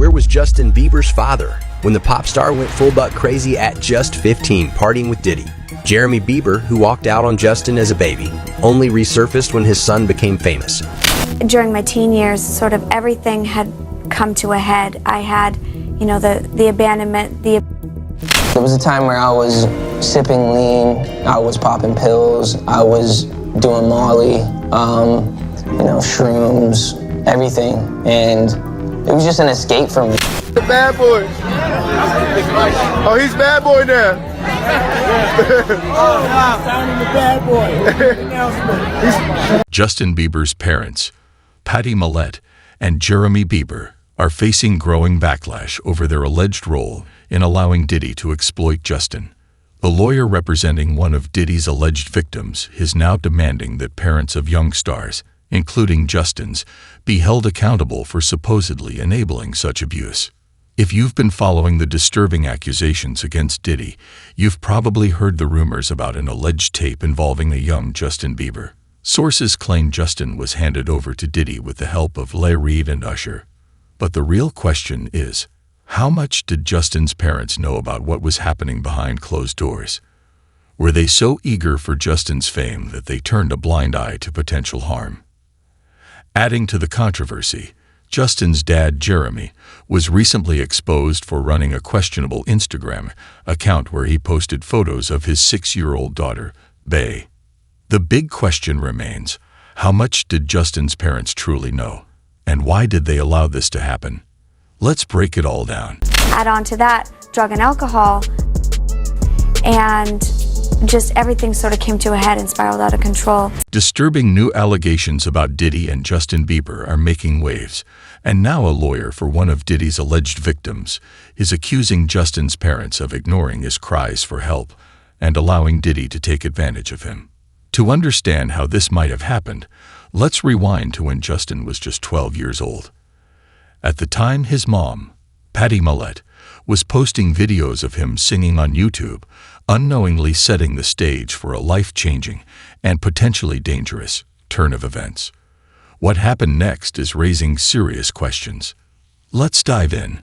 Where was Justin Bieber's father when the pop star went full buck crazy at just 15 partying with Diddy? Jeremy Bieber, who walked out on Justin as a baby, only resurfaced when his son became famous. During my teen years, sort of everything had come to a head. I had, the abandonment, There was a time where I was sipping lean, I was popping pills, I was doing Molly, shrooms, everything, and it was just an escape from me. The bad boy. Oh, he's bad boy now. Justin Bieber's parents, Pattie Mallette and Jeremy Bieber, are facing growing backlash over their alleged role in allowing Diddy to exploit Justin. The lawyer representing one of Diddy's alleged victims is now demanding that parents of young stars, including Justin's, be held accountable for supposedly enabling such abuse. If you've been following the disturbing accusations against Diddy, you've probably heard the rumors about an alleged tape involving a young Justin Bieber. Sources claim Justin was handed over to Diddy with the help of Reed and Usher. But the real question is, how much did Justin's parents know about what was happening behind closed doors? Were they so eager for Justin's fame that they turned a blind eye to potential harm? Adding to the controversy, Justin's dad, Jeremy, was recently exposed for running a questionable Instagram account where he posted photos of his 6-year-old daughter, Bae. The big question remains, how much did Justin's parents truly know? And why did they allow this to happen? Let's break it all down. Add on to that, drug and alcohol, and just everything sort of came to a head and spiraled out of control. Disturbing new allegations about Diddy and Justin Bieber are making waves, and now a lawyer for one of Diddy's alleged victims is accusing Justin's parents of ignoring his cries for help and allowing Diddy to take advantage of him. To understand how this might have happened, let's rewind to when Justin was just 12 years old. At the time, his mom, Pattie Mallette, was posting videos of him singing on YouTube, unknowingly setting the stage for a life-changing and potentially dangerous turn of events. What happened next is raising serious questions. Let's dive in.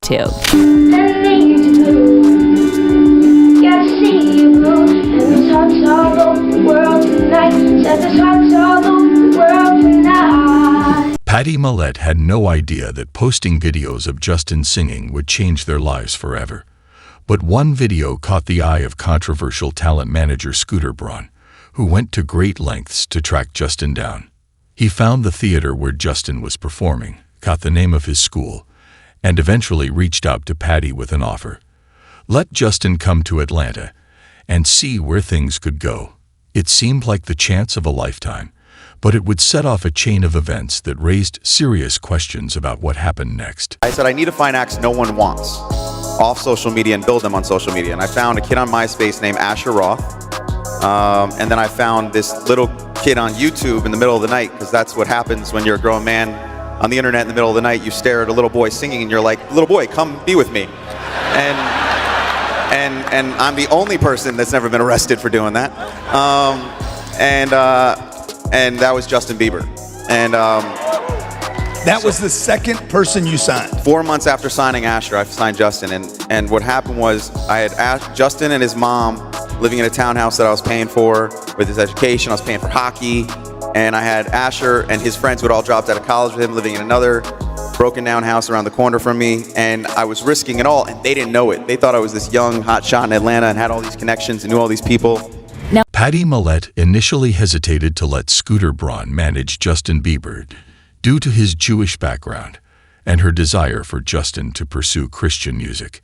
Pattie Mallette had no idea that posting videos of Justin singing would change their lives forever. But one video caught the eye of controversial talent manager Scooter Braun, who went to great lengths to track Justin down. He found the theater where Justin was performing, got the name of his school, and eventually reached out to Pattie with an offer. Let Justin come to Atlanta and see where things could go. It seemed like the chance of a lifetime, but it would set off a chain of events that raised serious questions about what happened next. I said, I need to find acts no one wants off social media and build them on social media. And I found a kid on MySpace named Usher. And then I found this little kid on YouTube in the middle of the night, because that's what happens when you're a grown man on the internet in the middle of the night. You stare at a little boy singing and you're like, little boy, come be with me. And I'm the only person that's never been arrested for doing that. And that was Justin Bieber. And that was the second person you signed. 4 months after signing Usher, I signed Justin. And what happened was I had asked Justin and his mom living in a townhouse that I was paying for with his education. I was paying for hockey. And I had Usher and his friends who had all dropped out of college with him living in another broken down house around the corner from me. And I was risking it all, and they didn't know it. They thought I was this young hot shot in Atlanta and had all these connections and knew all these people. Pattie Mallette initially hesitated to let Scooter Braun manage Justin Bieber due to his Jewish background and her desire for Justin to pursue Christian music.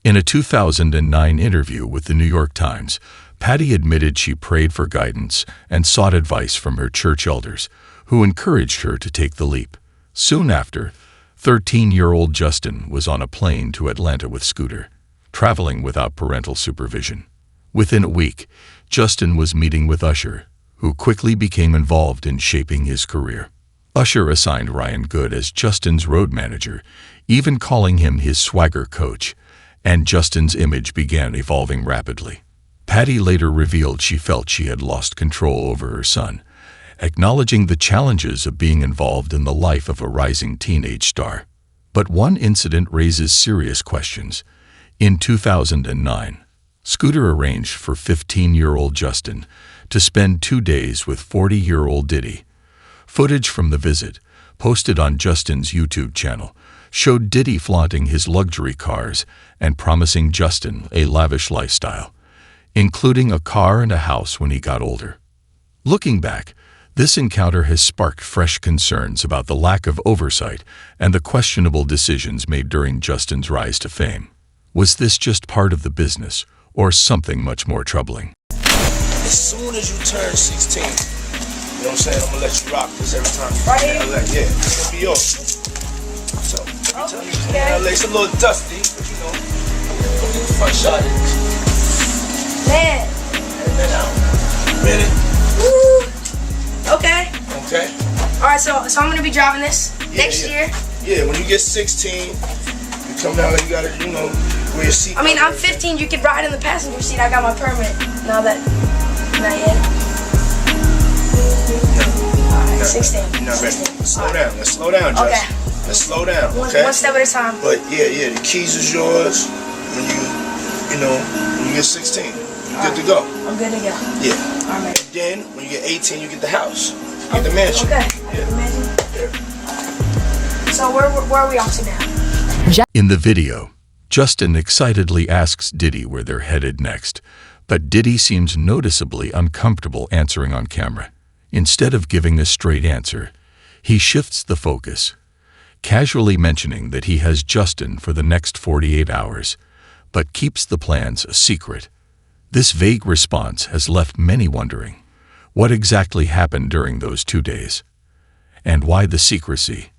In a 2009 interview with the New York Times, Pattie admitted she prayed for guidance and sought advice from her church elders, who encouraged her to take the leap. Soon after, 13-year-old Justin was on a plane to Atlanta with Scooter, traveling without parental supervision. Within a week, Justin was meeting with Usher, who quickly became involved in shaping his career. Usher assigned Ryan Good as Justin's road manager, even calling him his swagger coach, and Justin's image began evolving rapidly. Pattie later revealed she felt she had lost control over her son, acknowledging the challenges of being involved in the life of a rising teenage star. But one incident raises serious questions. In 2009, Scooter arranged for 15-year-old Justin to spend 2 days with 40-year-old Diddy. Footage from the visit, posted on Justin's YouTube channel, showed Diddy flaunting his luxury cars and promising Justin a lavish lifestyle, including a car and a house when he got older. Looking back, this encounter has sparked fresh concerns about the lack of oversight and the questionable decisions made during Justin's rise to fame. Was this just part of the business, or something much more troubling? As soon as you turn 16, you know what I'm saying, I'm gonna let you rock this every time. Right here? Yeah, it's gonna be yours. So, every time you come in LA, it's a little dusty, but you know, we'll get the front shot. Man. And then out. Minute. Woo. Okay. Okay. Alright, so I'm gonna be driving this next year. Yeah, when you get 16, you come down, you gotta, you know, wear your seat. I mean, I'm 15, you could ride in the passenger seat. I got my permit. Now that, not yet. Alright, 16. You're not ready. Slow down. Let's slow down, Justin. Okay. Let's slow down, okay? One step at a time. But yeah, the keys is yours when when you get 16. You're good to go. I'm good to go. Yeah. Alright. And then when you get 18, you get the house. You get the mansion. Okay. I get the mansion. Yeah. So where are we off to now? In the video, Justin excitedly asks Diddy where they're headed next, but Diddy seems noticeably uncomfortable answering on camera. Instead of giving a straight answer, he shifts the focus, casually mentioning that he has Justin for the next 48 hours, but keeps the plans a secret. This vague response has left many wondering what exactly happened during those 2 days, and why the secrecy.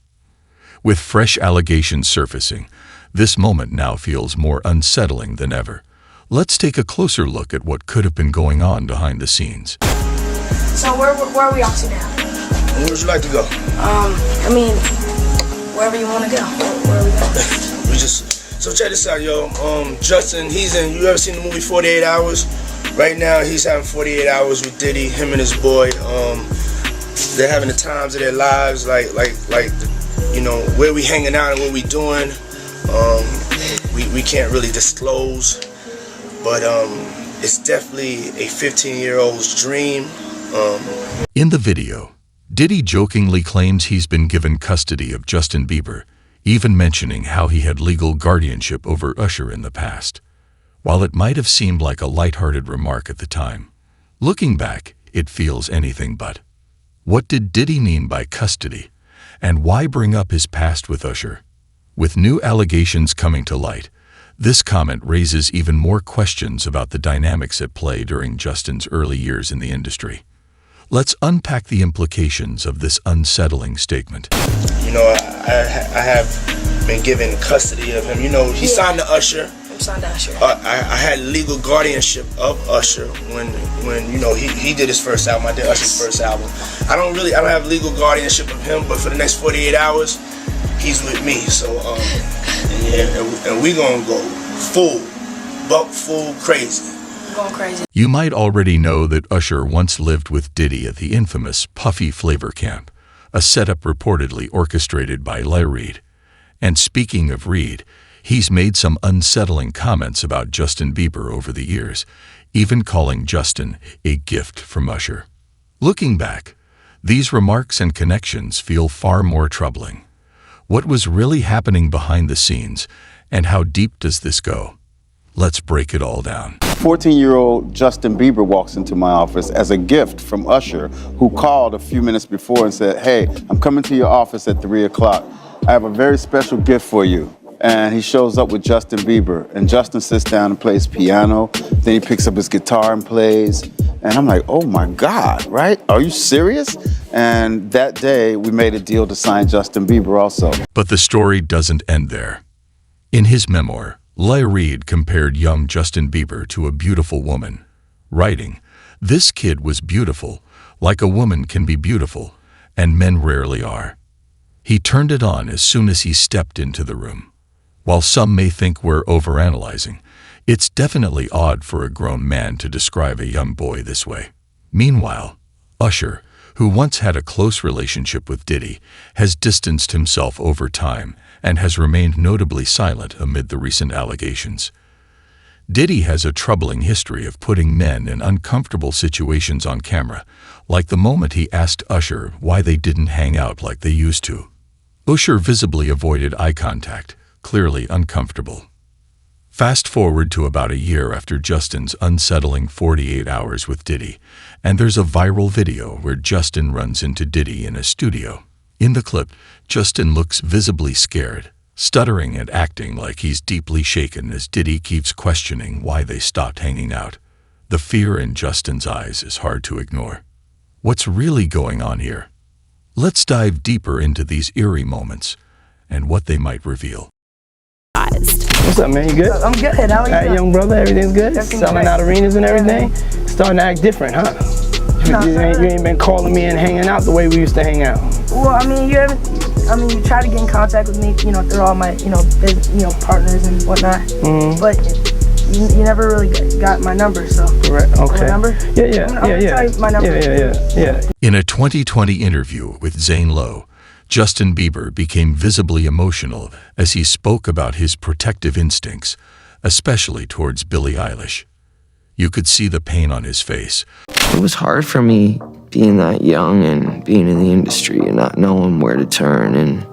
With fresh allegations surfacing, this moment now feels more unsettling than ever. Let's take a closer look at what could have been going on behind the scenes. So where are we off to now? Where would you like to go? I mean, wherever you want to go. Where are we going? So check this out, yo. Justin, you ever seen the movie 48 Hours? Right now, he's having 48 hours with Diddy, him and his boy. They're having the times of their lives, like, you know, where we hanging out and what we doing. We can't really disclose, but it's definitely a 15-year-old's dream. In the video, Diddy jokingly claims he's been given custody of Justin Bieber, even mentioning how he had legal guardianship over Usher in the past. While it might have seemed like a lighthearted remark at the time, looking back, it feels anything but. What did Diddy mean by custody, and why bring up his past with Usher? With new allegations coming to light, this comment raises even more questions about the dynamics at play during Justin's early years in the industry. Let's unpack the implications of this unsettling statement. You know, I have been given custody of him. You know, he signed to Usher. I'm signed to Usher. I had legal guardianship of Usher when you know he did his first album. I did Usher's first album. I don't have legal guardianship of him, but for the next 48 hours, he's with me. So and we gonna go full crazy. Going crazy. You might already know that Usher once lived with Diddy at the infamous Puffy Flavor Camp, a setup reportedly orchestrated by Reed. And speaking of Reed, he's made some unsettling comments about Justin Bieber over the years, even calling Justin a gift from Usher. Looking back, these remarks and connections feel far more troubling. What was really happening behind the scenes, and how deep does this go? Let's break it all down. 14-year-old Justin Bieber walks into my office as a gift from Usher, who called a few minutes before and said, "Hey, I'm coming to your office at 3 o'clock. I have a very special gift for you." And he shows up with Justin Bieber, and Justin sits down and plays piano. Then he picks up his guitar and plays. And I'm like, oh my God, right? Are you serious? And that day, we made a deal to sign Justin Bieber also. But the story doesn't end there. In his memoir, Reed compared young Justin Bieber to a beautiful woman, writing, "This kid was beautiful, like a woman can be beautiful, and men rarely are. He turned it on as soon as he stepped into the room." While some may think we're overanalyzing, it's definitely odd for a grown man to describe a young boy this way. Meanwhile, Usher, who once had a close relationship with Diddy, has distanced himself over time and has remained notably silent amid the recent allegations. Diddy has a troubling history of putting men in uncomfortable situations on camera, like the moment he asked Usher why they didn't hang out like they used to. Usher visibly avoided eye contact, clearly uncomfortable. Fast forward to about a year after Justin's unsettling 48 hours with Diddy, and there's a viral video where Justin runs into Diddy in a studio. In the clip, Justin looks visibly scared, stuttering and acting like he's deeply shaken as Diddy keeps questioning why they stopped hanging out. The fear in Justin's eyes is hard to ignore. What's really going on here? Let's dive deeper into these eerie moments and what they might reveal. What's up, man? You good? I'm good. How are you? Hey, young brother, everything's good? Everything's Selling great. out arenas and everything? Starting to act different, huh? You ain't been calling me and hanging out the way we used to hang out. Well, I mean, you try to get in contact with me, through all my, partners and whatnot. Mm-hmm. But you never really got my number, so. Right, okay. My number? Yeah. I'm gonna tell you my number. Yeah. In a 2020 interview with Zane Lowe, Justin Bieber became visibly emotional as he spoke about his protective instincts, especially towards Billie Eilish. You could see the pain on his face. It was hard for me being that young and being in the industry and not knowing where to turn, and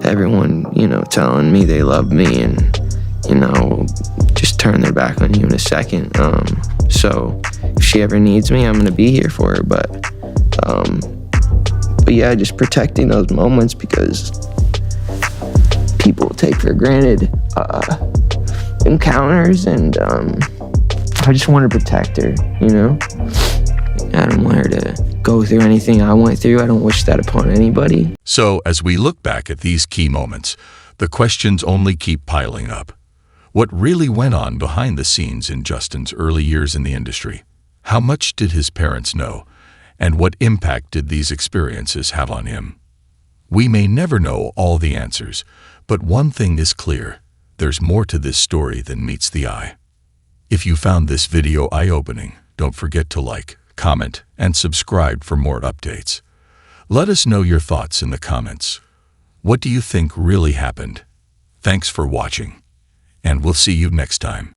everyone, telling me they love me and, just turn their back on you in a second. So if she ever needs me, I'm gonna be here for her, but yeah, just protecting those moments because people take for granted encounters, and I just want to protect her, I don't want her to go through anything I went through. I don't wish that upon anybody. So, as we look back at these key moments, the questions only keep piling up. What really went on behind the scenes in Justin's early years in the industry? How much did his parents know? And what impact did these experiences have on him? We may never know all the answers, but one thing is clear: there's more to this story than meets the eye. If you found this video eye-opening, don't forget to like, comment, and subscribe for more updates. Let us know your thoughts in the comments. What do you think really happened? Thanks for watching, and we'll see you next time.